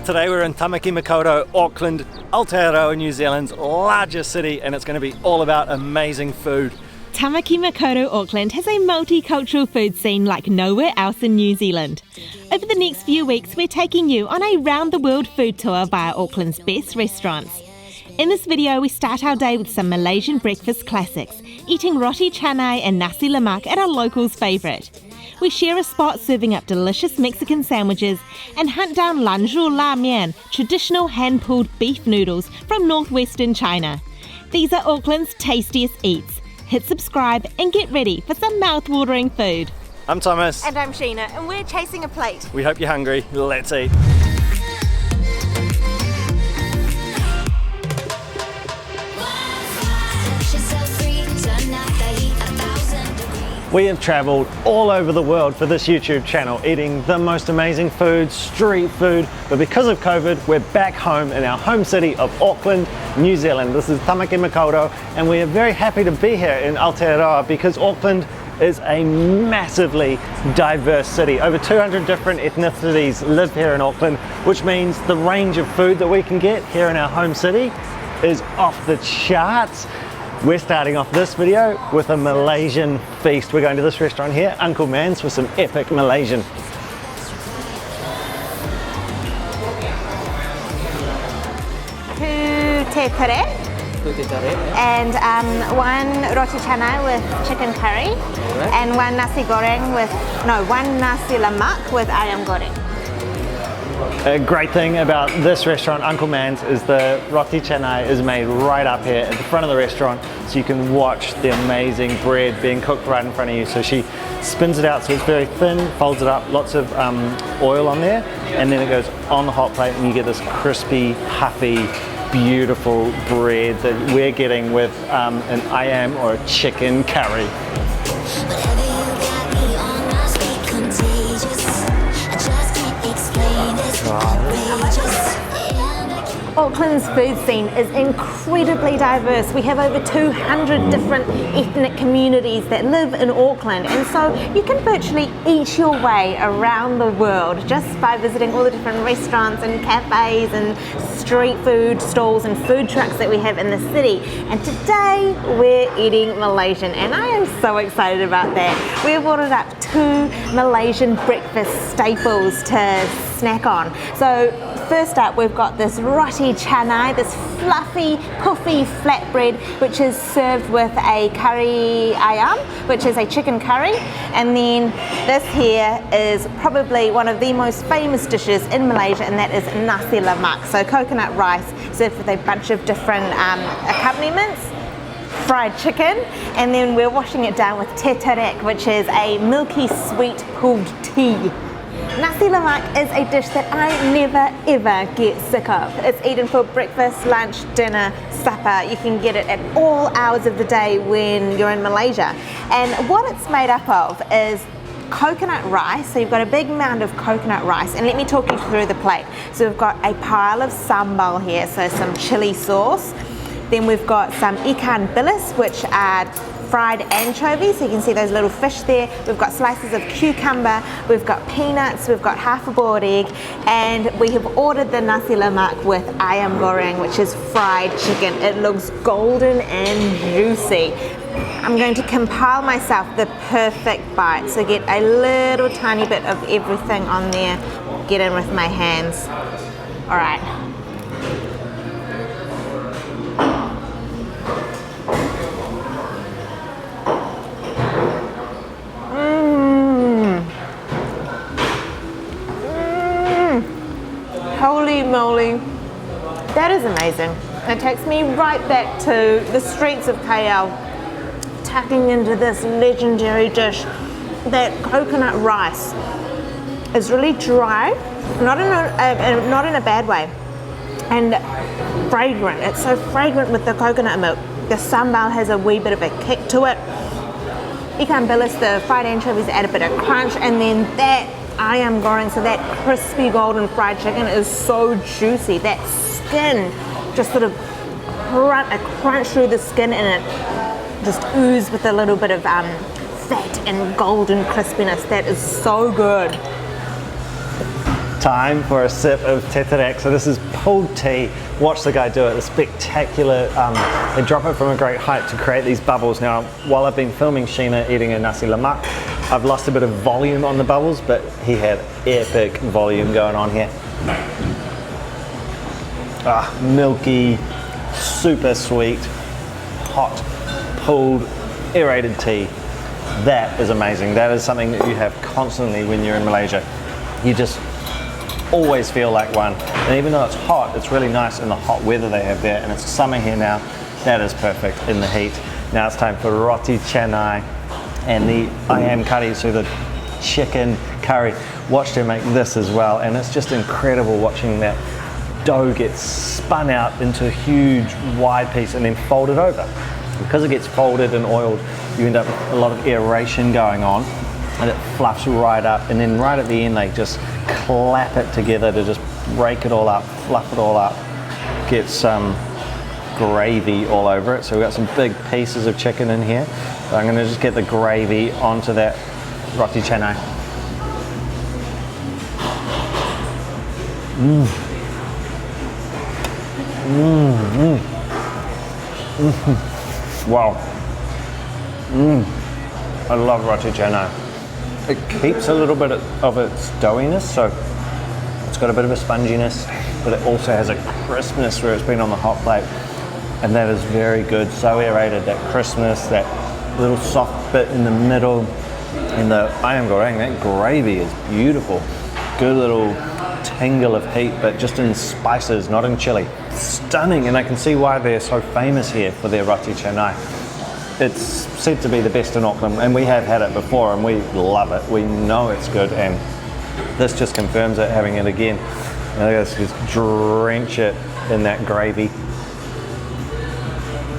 Today we're in Tamaki Makaurau, Auckland, Aotearoa, New Zealand's largest city, and it's going to be all about amazing food. Tamaki Makaurau, Auckland has a multicultural food scene like nowhere else in New Zealand. Over the next few weeks, we're taking you on a round-the-world food tour via Auckland's best restaurants. In this video, we start our day with some Malaysian breakfast classics, eating roti canai and nasi lemak at our locals' favourite. We share a spot serving up delicious Mexican sandwiches and hunt down Lanzhou la mian, traditional hand-pulled beef noodles from northwestern China. These are Auckland's tastiest eats. Hit subscribe and get ready for some mouth-watering food. I'm Thomas. And I'm Sheena, and we're chasing a plate. We hope you're hungry. Let's eat. We have travelled all over the world for this YouTube channel, eating the most amazing food, street food, but because of COVID, we're back home in our home city of Auckland, New Zealand. This is Tamaki Makaurau, and we are very happy to be here in Aotearoa because Auckland is a massively diverse city. Over 200 different ethnicities live here in Auckland, which means the range of food that we can get here in our home city is off the charts. We're starting off this video with a Malaysian feast. We're going to this restaurant here, Uncle Man's, for some epic Malaysian. Te pere and one roti canai with chicken curry, and one nasi lemak with ayam goreng. A great thing about this restaurant, Uncle Man's, is the roti canai is made right up here at the front of the restaurant, so you can watch the amazing bread being cooked right in front of you. So she spins it out so it's very thin, folds it up, lots of oil on there, and then it goes on the hot plate and you get this crispy, puffy, beautiful bread that we're getting with an ayam or a chicken curry. Auckland's food scene is incredibly diverse. We have over 200 different ethnic communities that live in Auckland, and so you can virtually eat your way around the world just by visiting all the different restaurants and cafes and street food stalls and food trucks that we have in the city. And today we're eating Malaysian, and I am so excited about that. We've ordered up 2 Malaysian breakfast staples to snack on. So first up, we've got this roti canai, this fluffy, puffy flatbread, which is served with a curry ayam, which is a chicken curry. And then this here is probably one of the most famous dishes in Malaysia, and that is nasi lemak. So coconut rice served with a bunch of different accompaniments. Fried chicken, and then we're washing it down with te tarik, which is a milky sweet pulled tea. Nasi lemak is a dish that I never ever get sick of. It's eaten for breakfast, lunch, dinner, supper. You can get it at all hours of the day when you're in Malaysia. And what it's made up of is coconut rice. So you've got a big mound of coconut rice, and let me talk you through the plate. So we've got a pile of sambal here, so some chili sauce. Then we've got some ikan bilis, which are fried anchovies, so you can see those little fish there. We've got slices of cucumber, we've got peanuts, we've got half a boiled egg, and we have ordered the nasi lemak with ayam goreng, which is fried chicken. It looks golden and juicy. I'm going to compile myself the perfect bite, so get a little tiny bit of everything on there, get in with my hands. All right. Holy moly, that is amazing. It takes me right back to the streets of KL, tucking into this legendary dish. That coconut rice is really dry, not in a bad way, and fragrant. It's so fragrant with the coconut milk. The sambal has a wee bit of a kick to it. Ikan bilis, the fried anchovies, add a bit of crunch, and then that ayam goreng, so that crispy golden fried chicken is so juicy. That skin just sort of crunch through the skin, and it just oozes with a little bit of fat and golden crispiness. That is so good. Time for a sip of teterak. So this is pulled tea. Watch the guy do it. The spectacular, they drop it from a great height to create these bubbles. Now, while I've been filming Sheena eating a nasi lemak, I've lost a bit of volume on the bubbles, but he had epic volume going on here. Milky, super sweet, hot, pulled, aerated tea. That is amazing. That is something that you have constantly when you're in Malaysia. You just always feel like one. And even though it's hot, it's really nice in the hot weather they have there. And it's summer here now. That is perfect in the heat. Now it's time for roti canai and the ayam curry, so the chicken curry. Watched her make this as well. And it's just incredible watching that dough gets spun out into a huge wide piece and then folded over. Because it gets folded and oiled, you end up with a lot of aeration going on and it fluffs right up, and then right at the end they just clap it together to just break it all up, fluff it all up, get some gravy all over it. So we've got some big pieces of chicken in here. So I'm going to just get the gravy onto that roti canai. Wow. I love roti canai. It keeps a little bit of its doughiness, so it's got a bit of a sponginess, but it also has a crispness where it's been on the hot plate, and that is very good. So aerated, that crispness, that little soft bit in the middle, and the ayam goreng, that gravy is beautiful. Good little tingle of heat, but just in spices, not in chili. Stunning, and I can see why they're so famous here for their roti canai. It's said to be the best in Auckland, and we have had it before and we love it. We know it's good, and this just confirms it, having it again. And let's just drench it in that gravy.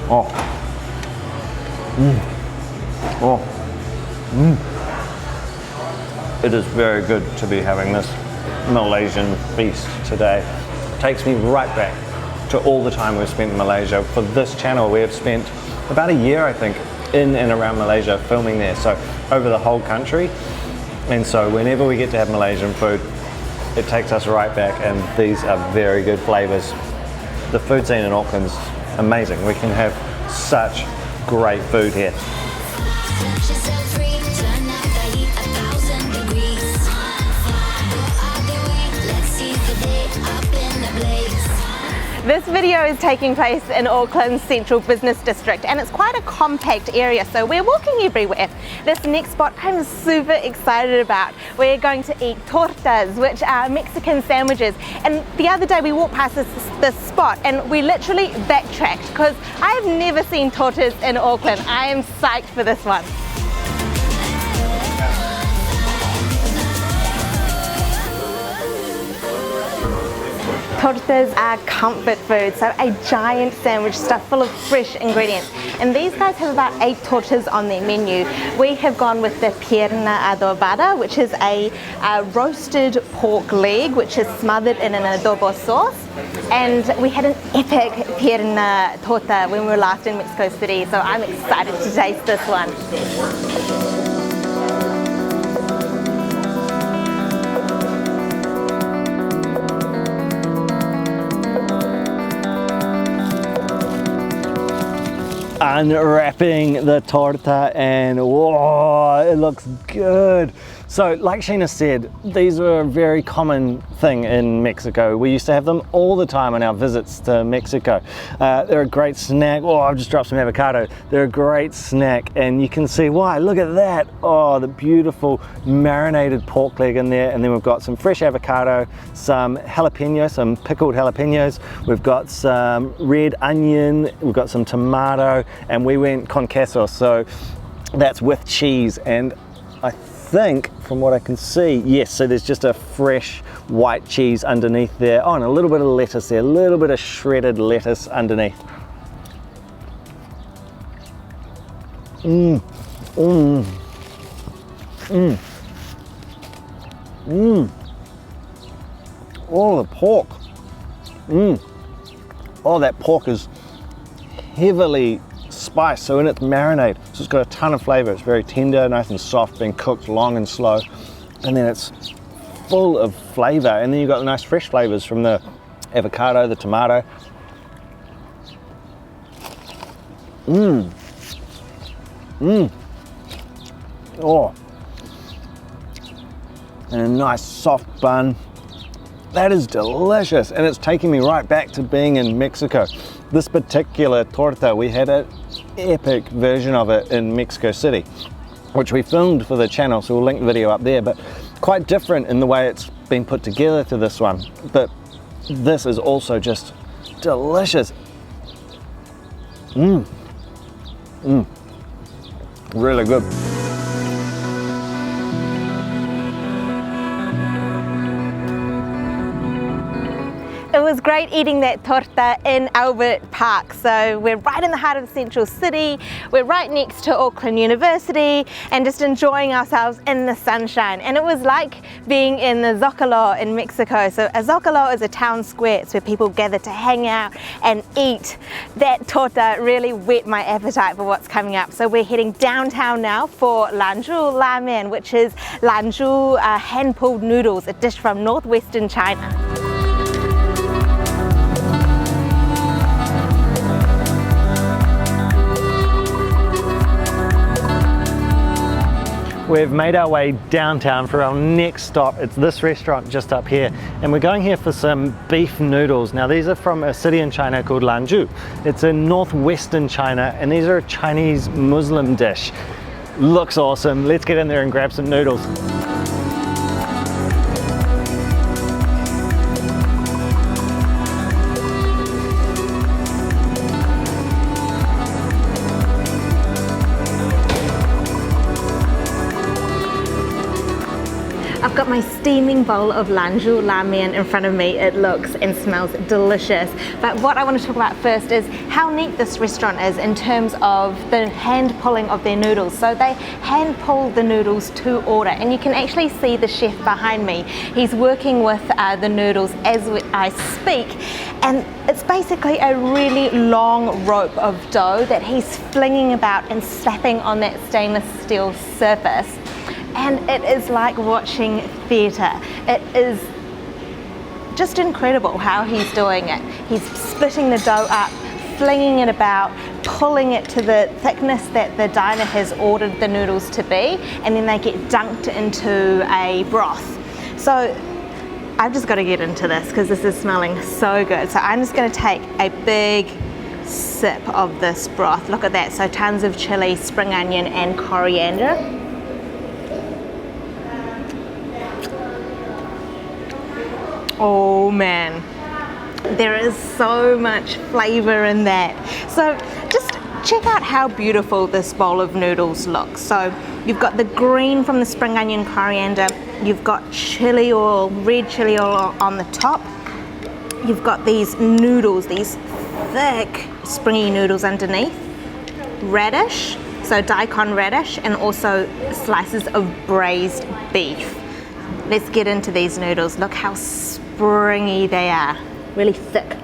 Oh. Oh. It is very good to be having this Malaysian feast today. It takes me right back to all the time we've spent in Malaysia. For this channel, we have spent about a year, I think, in and around Malaysia filming there, so over the whole country. And so whenever we get to have Malaysian food, it takes us right back, and these are very good flavors. The food scene in Auckland's amazing. We can have such great food here. This video is taking place in Auckland's central business district, and it's quite a compact area, so we're walking everywhere. This next spot I'm super excited about. We're going to eat tortas, which are Mexican sandwiches, and the other day we walked past this spot and we literally backtracked because I've never seen tortas in Auckland. I am psyched for this one. Tortas are comfort food, so a giant sandwich stuffed full of fresh ingredients. And these guys have about 8 tortas on their menu. We have gone with the Pierna adobada, which is a roasted pork leg, which is smothered in an adobo sauce. And we had an epic Pierna torta when we were last in Mexico City, so I'm excited to taste this one. Unwrapping the torta, and whoa, it looks good. So like Sheena said, these were a very common thing in Mexico. We used to have them all the time on our visits to Mexico. They're a great snack. Oh, I've just dropped some avocado. They're a great snack, and you can see why. Look at that. Oh, the beautiful marinated pork leg in there, and then we've got some fresh avocado, some jalapeno, some pickled jalapenos. We've got some red onion, we've got some tomato, and we went con queso, so that's with cheese. And I think from what I can see, yes, so there's just a fresh white cheese underneath there. Oh, and a little bit of lettuce there, a little bit of shredded lettuce underneath. Oh, the pork. Oh, that pork is heavily spiced, so in its marinade, so it's got a ton of flavor. It's very tender, nice and soft, being cooked long and slow, and then it's full of flavour, and then you've got the nice fresh flavours from the avocado, the tomato. Oh, and a nice soft bun. That is delicious, and it's taking me right back to being in Mexico. This particular torta, we had an epic version of it in Mexico City, which we filmed for the channel, so we'll link the video up there, but quite different in the way it's been put together to this one. But this is also just delicious. Really good. It was great eating that torta in Albert Park. So we're right in the heart of the central city, we're right next to Auckland University, and just enjoying ourselves in the sunshine. And it was like being in the Zocalo in Mexico. So a Zocalo is a town square. It's where people gather to hang out and eat. That torta really whet my appetite for what's coming up. So we're heading downtown now for Lanzhou ramen, which is Lanzhou hand-pulled noodles, a dish from northwestern China. We've made our way downtown for our next stop. It's this restaurant just up here, and we're going here for some beef noodles. Now these are from a city in China called Lanzhou. It's in northwestern China, and these are a Chinese Muslim dish. Looks awesome. Let's get in there and grab some noodles. I've got my steaming bowl of Lanzhou ramen in front of me. It looks and smells delicious. But what I want to talk about first is how neat this restaurant is in terms of the hand pulling of their noodles. So they hand pull the noodles to order, and you can actually see the chef behind me. He's working with the noodles as I speak, and it's basically a really long rope of dough that he's flinging about and slapping on that stainless steel surface. And it is like watching theatre. It is just incredible how he's doing it. He's splitting the dough up, flinging it about, pulling it to the thickness that the diner has ordered the noodles to be, and then they get dunked into a broth. So I've just got to get into this because this is smelling so good. So I'm just going to take a big sip of this broth. Look at that. So tons of chili, spring onion and coriander. Oh man, there is so much flavor in that. So just check out how beautiful this bowl of noodles looks. So you've got the green from the spring onion coriander, you've got chili oil, red chili oil on the top, you've got these noodles, these thick springy noodles underneath, radish, so daikon radish, and also slices of braised beef. Let's get into these noodles. Look how springy they are, really thick.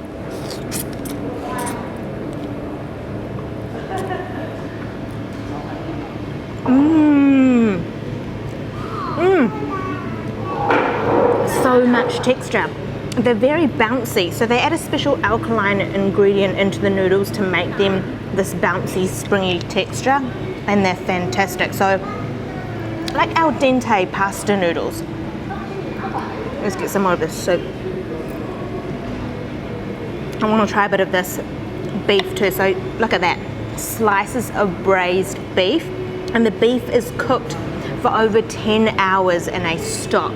So much texture. They're very bouncy, so they add a special alkaline ingredient into the noodles to make them this bouncy, springy texture, and they're fantastic. So like al dente pasta noodles. Let's get some more of this soup. I want to try a bit of this beef too. So look at that, slices of braised beef, and the beef is cooked for over 10 hours in a stock.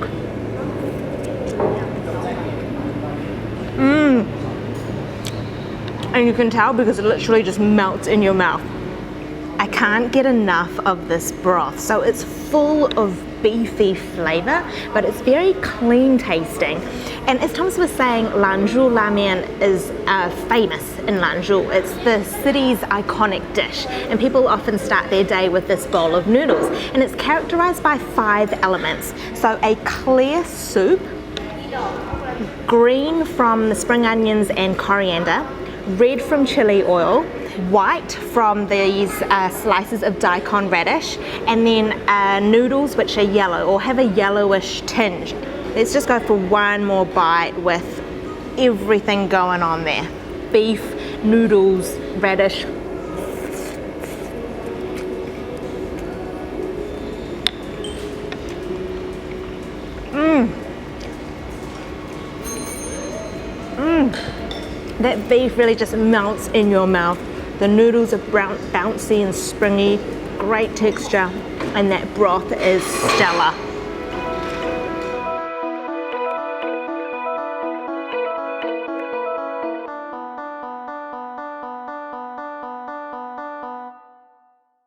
And you can tell because it literally just melts in your mouth. I can't get enough of this broth. So it's full of beefy flavor, but it's very clean tasting. And as Thomas was saying, Lanzhou ramen is famous in Lanzhou. It's the city's iconic dish, and people often start their day with this bowl of noodles. And it's characterized by 5 elements. So a clear soup, green from the spring onions and coriander, red from chili oil, white from these slices of daikon radish, and then noodles which are yellow or have a yellowish tinge. Let's just go for one more bite with everything going on there. Beef, noodles, radish. That beef really just melts in your mouth. The noodles are bouncy and springy, great texture, and that broth is stellar.